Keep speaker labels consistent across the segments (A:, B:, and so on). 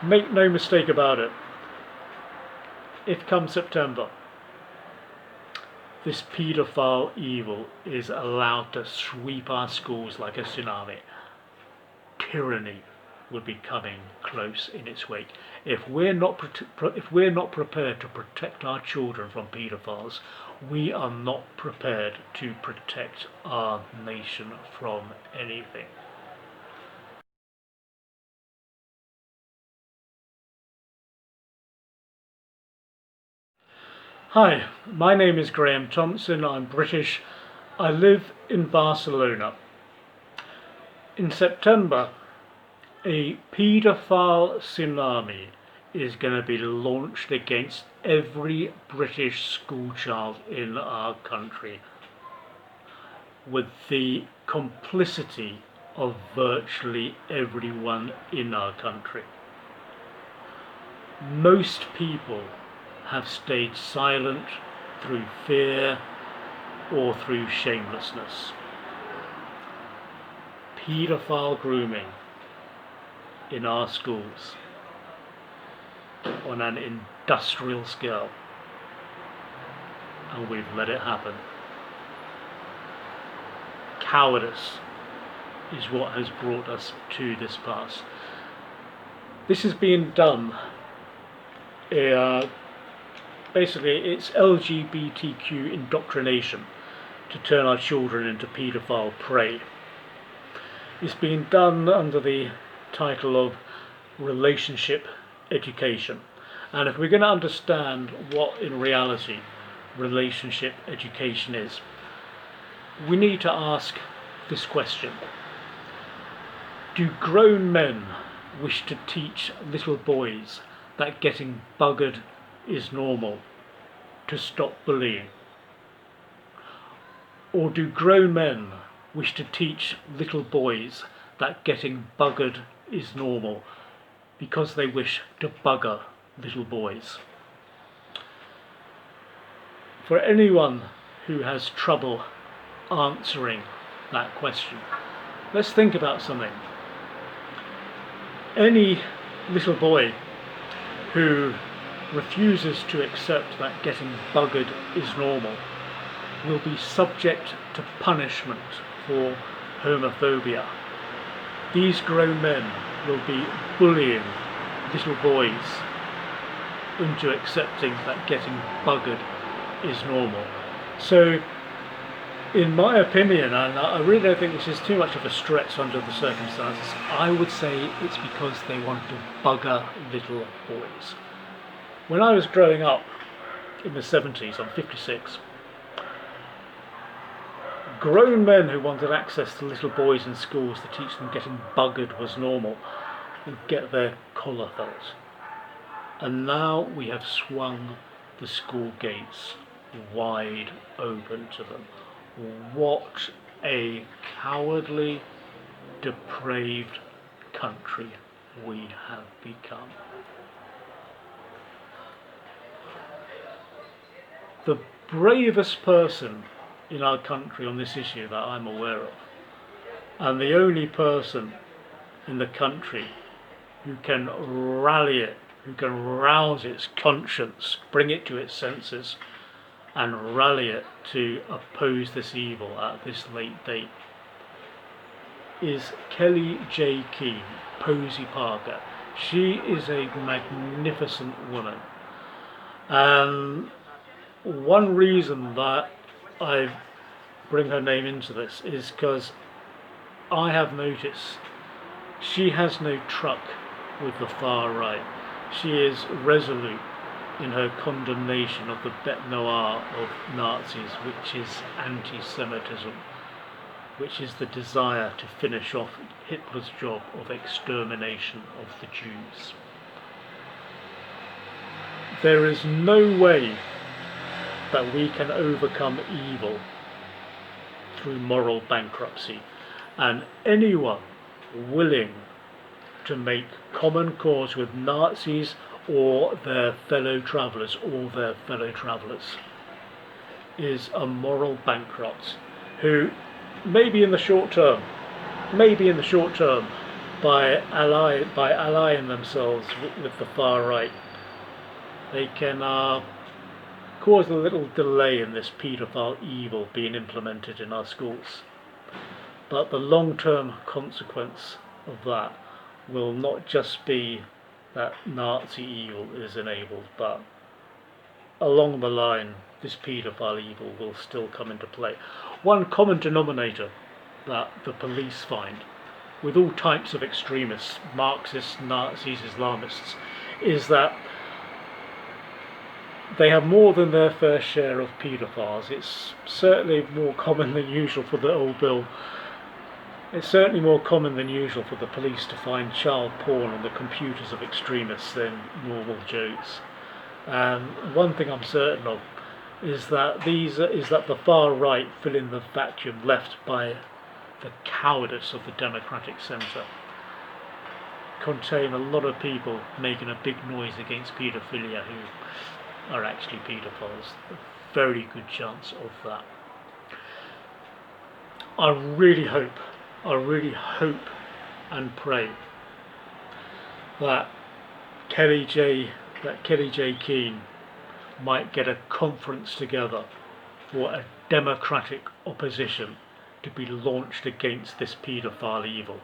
A: Make no mistake about it, if come September, this paedophile evil is allowed to sweep our schools like a tsunami, tyranny will be coming close in its wake. If we're not prepared to protect our children from paedophiles, we are not prepared to protect our nation from anything. Hi, my name is Graham Thompson. I'm British. I live in Barcelona. In September, a paedophile tsunami is going to be launched against every British schoolchild in our country, with the complicity of virtually everyone in our country. Most people have stayed silent through fear or through shamelessness. Paedophile grooming in our schools on an industrial scale, and we've let it happen. Cowardice is what has brought us to this pass. This is being done, basically it's LGBTQ indoctrination to turn our children into paedophile prey. It's being done under the title of relationship education. And if we're going to understand what in reality relationship education is, we need to ask this question. Do grown men wish to teach little boys that getting buggered is normal, to stop bullying? Or do grown men wish to teach little boys that getting buggered is normal because they wish to bugger little boys? For anyone who has trouble answering that question, let's think about something. Any little boy who refuses to accept that getting buggered is normal will be subject to punishment for homophobia. These grown men will be bullying little boys into accepting that getting buggered is normal. So, in my opinion, and I really don't think this is too much of a stretch under the circumstances, I would say it's because they want to bugger little boys. When I was growing up in the 70s, I'm 56, grown men who wanted access to little boys in schools to teach them getting buggered was normal would get their collar felt. And now we have swung the school gates wide open to them. What a cowardly, depraved country we have become. The bravest person in our country on this issue that I'm aware of, and the only person in the country who can rally it, who can rouse its conscience, bring it to its senses, and rally it to oppose this evil at this late date, is Kelly J. Key, Posey Parker. She is a magnificent woman. And one reason that I bring her name into this is because I have noticed she has no truck with the far right. She is resolute in her condemnation of the bête noire of Nazis, which is anti-Semitism, which is the desire to finish off Hitler's job of extermination of the Jews. There is no way that we can overcome evil through moral bankruptcy, and anyone willing to make common cause with Nazis or their fellow travellers, is a moral bankrupt who maybe in the short term by allying themselves with the far right, they can cause a little delay in this paedophile evil being implemented in our schools. But the long-term consequence of that will not just be that Nazi evil is enabled, but along the line, this paedophile evil will still come into play. One common denominator that the police find with all types of extremists, Marxists, Nazis, Islamists, is that they have more than their fair share of paedophiles. It's certainly more common than usual for the old bill. It's certainly more common than usual for the police to find child porn on the computers of extremists than normal Joes. And one thing I'm certain of is that the far right fill in the vacuum left by the cowardice of the Democratic Centre. Contain a lot of people making a big noise against paedophilia who are actually paedophiles. A very good chance of that. I really hope and pray that Kelly J. Keane might get a conference together for a democratic opposition to be launched against this paedophile evil.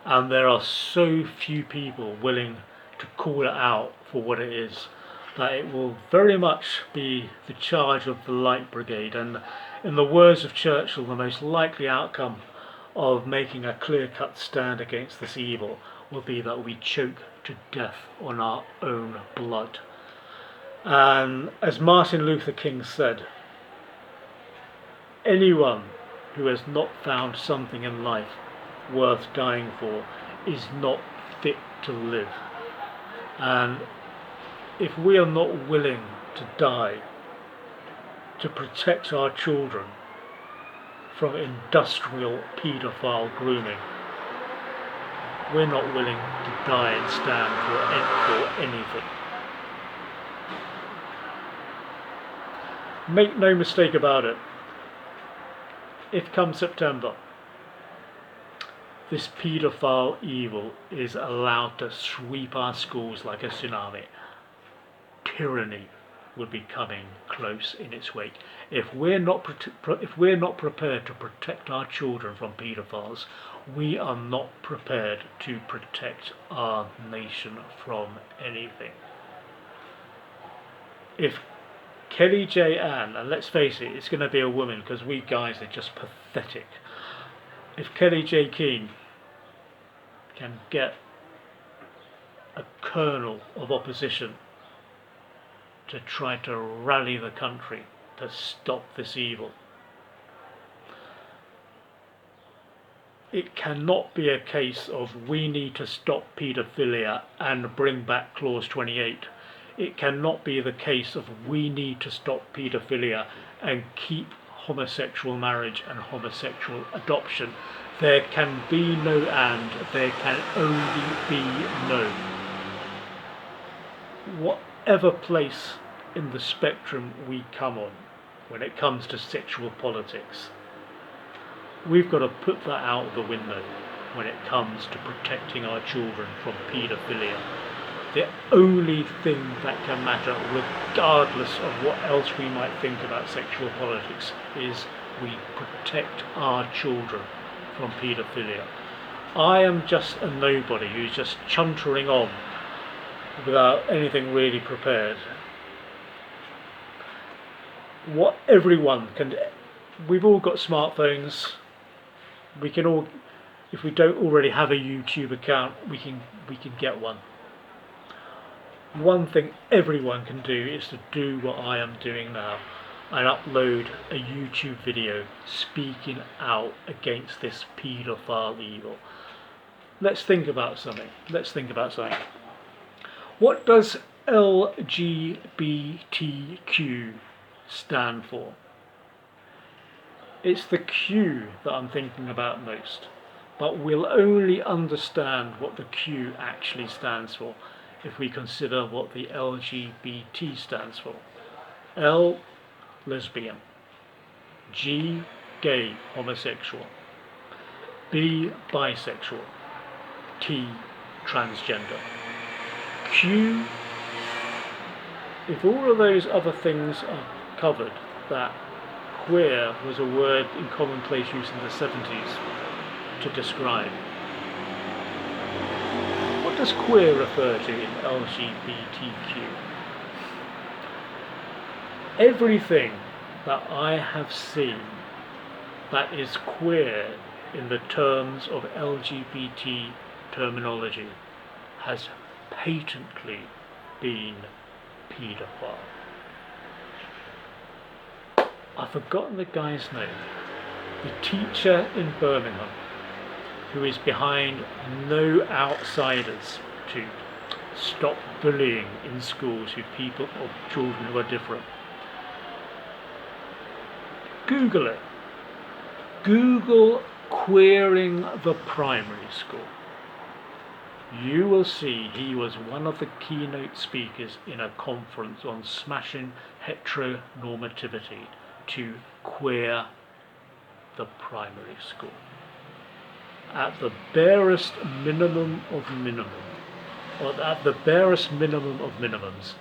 A: And there are so few people willing to call it out for what it is that it will very much be the charge of the Light Brigade. And in the words of Churchill, the most likely outcome of making a clear-cut stand against this evil will be that we choke to death on our own blood. And as Martin Luther King said, anyone who has not found something in life worth dying for is not fit to live. And if we are not willing to die to protect our children from industrial paedophile grooming, we're not willing to die and stand for anything. Make no mistake about it, if come September this paedophile evil is allowed to sweep our schools like a tsunami, tyranny will be coming close in its wake. If we're not prepared to protect our children from paedophiles, we are not prepared to protect our nation from anything. If Kelly J. Ann, and let's face it, it's going to be a woman because we guys are just pathetic. If Kelly J. Keane can get a kernel of opposition to try to rally the country to stop this evil, it cannot be a case of we need to stop paedophilia and bring back clause 28. It cannot be the case of we need to stop paedophilia and keep homosexual marriage and homosexual adoption. There can be no and, there can only be no. Whatever place in the spectrum we come on when it comes to sexual politics, we've got to put that out of the window when it comes to protecting our children from paedophilia. The only thing that can matter, regardless of what else we might think about sexual politics, is we protect our children from paedophilia. I am just a nobody who's just chuntering on without anything really prepared. What everyone can, we've all got smartphones. We can all, if we don't already have a YouTube account, we can get one. One thing everyone can do is to do what I am doing now and upload a YouTube video speaking out against this paedophile evil. Let's think about something. What does LGBTQ stand for? It's the Q that I'm thinking about most, but we'll only understand what the Q actually stands for if we consider what the LGBT stands for. L, lesbian. G, gay, homosexual. B, bisexual. T transgender. Q, if all of those other things are covered, that queer was a word in commonplace use in the 70s to describe. What does queer refer to in LGBTQ? Everything that I have seen that is queer in the terms of LGBT terminology has patently been paedophile. I've forgotten the guy's name. The teacher in Birmingham who is behind No Outsiders to stop bullying in schools with people or children who are different. Google it. Google queering the primary school. You will see he was one of the keynote speakers in a conference on smashing heteronormativity to queer the primary school. At the barest minimum of minimum, or at the barest minimum of minimums,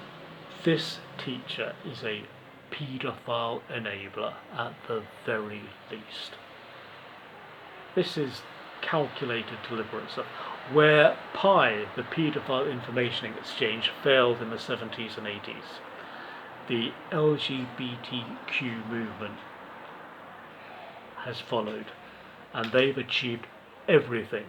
A: this teacher is a paedophile enabler at the very least. This is calculated deliberate stuff. Where PI, the Paedophile Information Exchange, failed in the 70s and 80s, the LGBTQ movement has followed, and they've achieved everything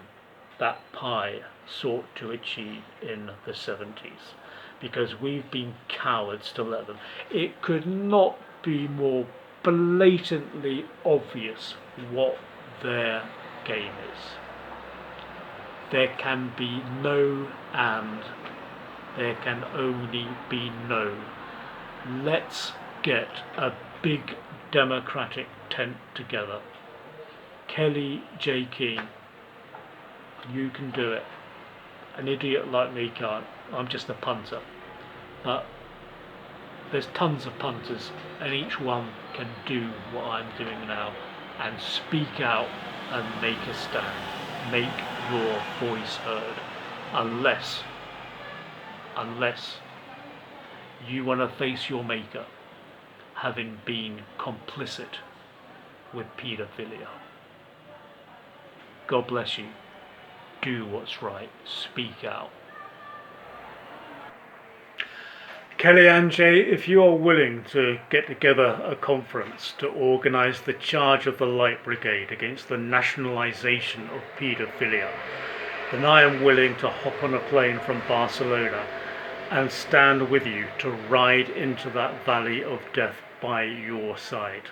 A: that PI sought to achieve in the 70s, because we've been cowards to let them. It could not be more blatantly obvious what their game is. There can be no and, there can only be no. Let's get a big democratic tent together. Kelly J. Keane, you can do it. An idiot like me can't. I'm just a punter. But there's tons of punters, and each one can do what I'm doing now and speak out and make a stand. Make your voice heard. Unless you want to face your maker having been complicit with paedophilia. God bless you. Do what's right. Speak out. Kellyanne J, if you are willing to get together a conference to organise the charge of the Light Brigade against the nationalisation of paedophilia, then I am willing to hop on a plane from Barcelona and stand with you to ride into that valley of death by your side.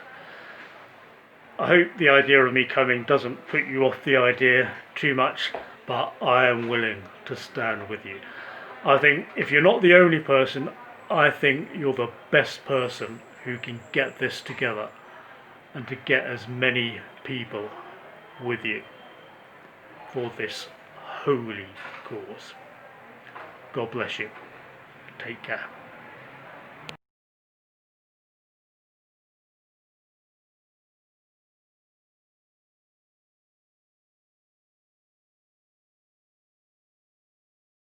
A: I hope the idea of me coming doesn't put you off the idea too much, but I am willing to stand with you. I think if you're not the only person, I think you're the best person who can get this together and to get as many people with you for this holy cause. God bless you. Take care.